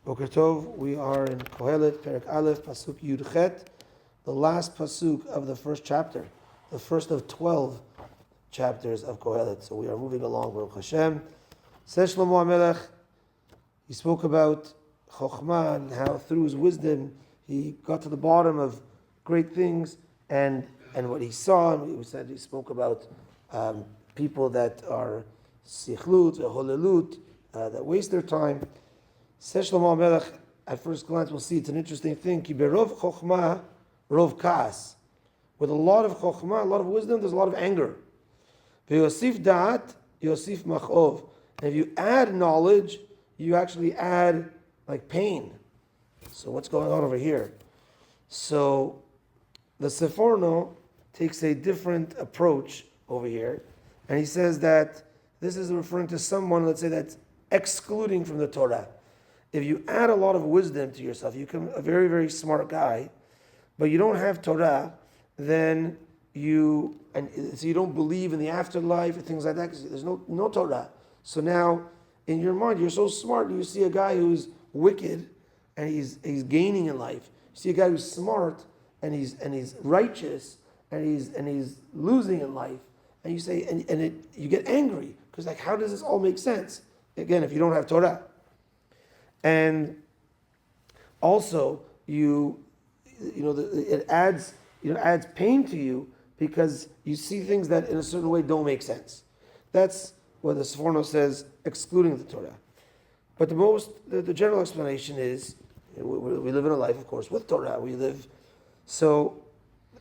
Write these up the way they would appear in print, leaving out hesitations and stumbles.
Boker Tov, we are in Kohelet Perek Aleph, Pasuk Yud Chet, the last Pasuk of the first chapter, the first of 12 chapters of Kohelet. So we are moving along, Baruch Hashem. Says Shlomo HaMelech, he spoke about Chokhmah and how through his wisdom he got to the bottom of great things and what he saw. And he spoke about people that are sichlut, holelut, that waste their time. Says Shlomo HaMelech, at first glance we'll see it's an interesting thing. Ki berov chokhmah, rov kaas. With a lot of chokhmah, a lot of wisdom, there's a lot of anger. Ve'yosif da'at, yosif machov. And if you add knowledge, you actually add like pain. So what's going on over here? So the Seforno takes a different approach over here, and he says that this is referring to someone, let's say, that's excluding from the Torah. If you add a lot of wisdom to yourself, you become a very, very smart guy, but you don't have Torah, then so you don't believe in the afterlife and things like that, because there's no Torah. So now, in your mind, you're so smart, you see a guy who's wicked, and he's gaining in life. You see a guy who's smart, and he's righteous, and he's losing in life, and you say, you get angry, because like, how does this all make sense? Again, if you don't have Torah. And also, it adds pain to you because you see things that in a certain way don't make sense. That's what the Seforno says, excluding the Torah. But the general explanation is, we live in a life, of course, with Torah. We live. So,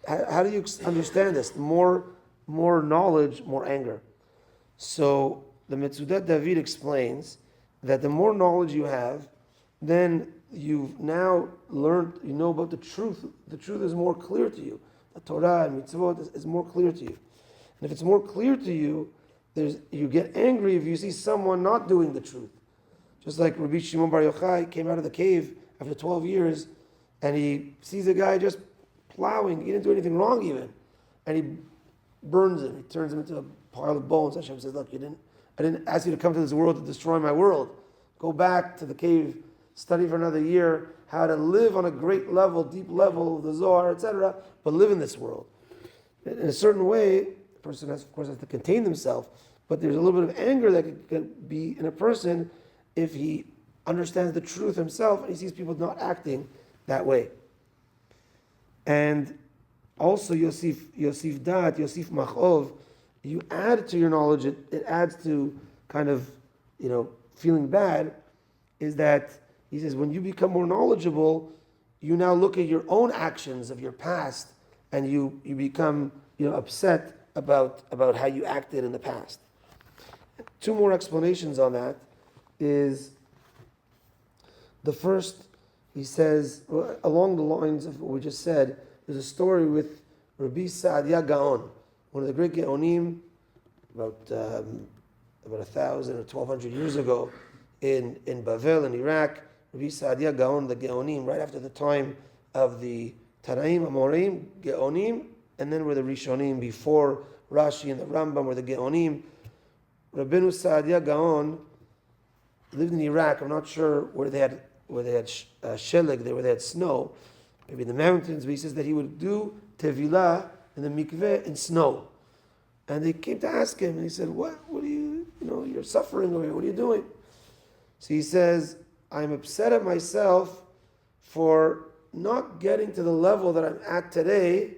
how do you understand this? More knowledge, more anger. So the Metzudat David explains that the more knowledge you have, then you've now learned, you know about the truth. The truth is more clear to you. The Torah and mitzvot is more clear to you. And if it's more clear to you, you get angry if you see someone not doing the truth. Just like Rabbi Shimon Bar Yochai came out of the cave after 12 years, and he sees a guy just plowing. He didn't do anything wrong even. And he burns him. He turns him into a pile of bones. Hashem says, look, I didn't ask you to come to this world to destroy my world. Go back to the cave, study for another year how to live on a great level, deep level, the Zohar, etc., but live in this world. In a certain way, a person has to contain himself, but there's a little bit of anger that could be in a person if he understands the truth himself and he sees people not acting that way. And also, Yosif Dat, Yosif Machov, you add to your knowledge, it adds to kind of, feeling bad, is that he says when you become more knowledgeable, you now look at your own actions of your past and you become upset about how you acted in the past. Two more explanations on that is the first, he says, along the lines of what we just said, there's a story with Rabbi Saadia Gaon, one of the great Geonim, about 1,000 or 1,200 years ago in Bavel in Iraq. Rabbi Saadia Gaon, the Geonim, right after the time of the Tanaim, Amorim, Geonim, and then were the Rishonim before Rashi and the Rambam were the Geonim. Rabbeinu Saadia Gaon lived in Iraq. I'm not sure where they had sheleg there, where they had snow, maybe in the mountains, but he says that he would do tevilah in the mikveh in snow. And they came to ask him, and he said, what are you, you're suffering over here, what are you doing? So he says, I'm upset at myself for not getting to the level that I'm at today,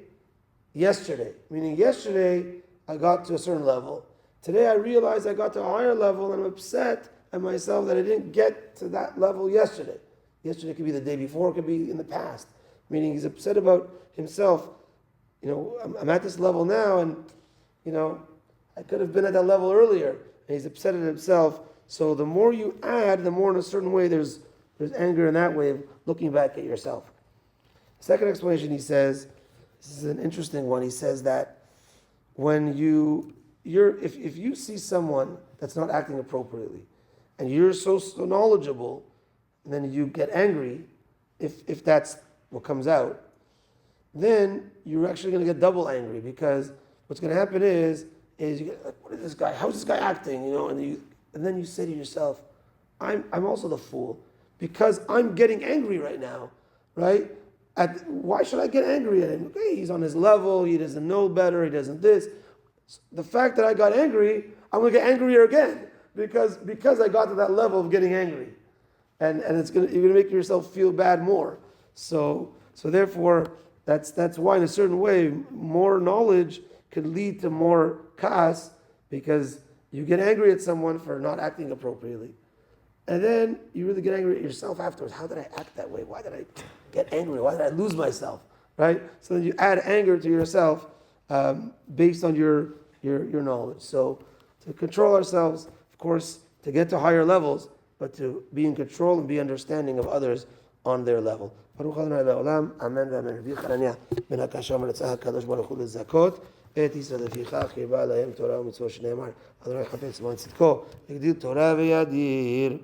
yesterday. Meaning yesterday, I got to a certain level. Today I realized I got to a higher level, and I'm upset at myself that I didn't get to that level yesterday. Yesterday could be the day before, it could be in the past. Meaning he's upset about himself. I'm at this level now, and I could have been at that level earlier. And he's upset at himself. So the more you add, the more in a certain way there's anger in that way of looking back at yourself. Second explanation, he says, this is an interesting one. He says that when if you see someone that's not acting appropriately, and you're so knowledgeable, and then you get angry, if that's what comes out, then you're actually going to get double angry, because what's going to happen is you get like, what is this guy? How's this guy acting? And then you say to yourself, I'm also the fool, because I'm getting angry right now, right? Why should I get angry at him? Okay, he's on his level, he doesn't know better, he doesn't this. The fact that I got angry, I'm going to get angrier again because I got to that level of getting angry. And you're going to make yourself feel bad more. So therefore, that's why in a certain way, more knowledge could lead to more kas, because you get angry at someone for not acting appropriately. And then you really get angry at yourself afterwards. How did I act that way? Why did I get angry? Why did I lose myself? Right? So then you add anger to yourself based on your knowledge. So to control ourselves, of course, to get to higher levels, but to be in control and be understanding of others on their level. Baruch Adonai le'olam, amen v'amen. Rabbi Chananya ben HaKasham רצה הקדוש ברוך הוא לזכות את ישראל לפיכך הרבה להם תורה ומצוות שנאמר אדוני חפץ למען צדקו הגדיל תורה וידיר.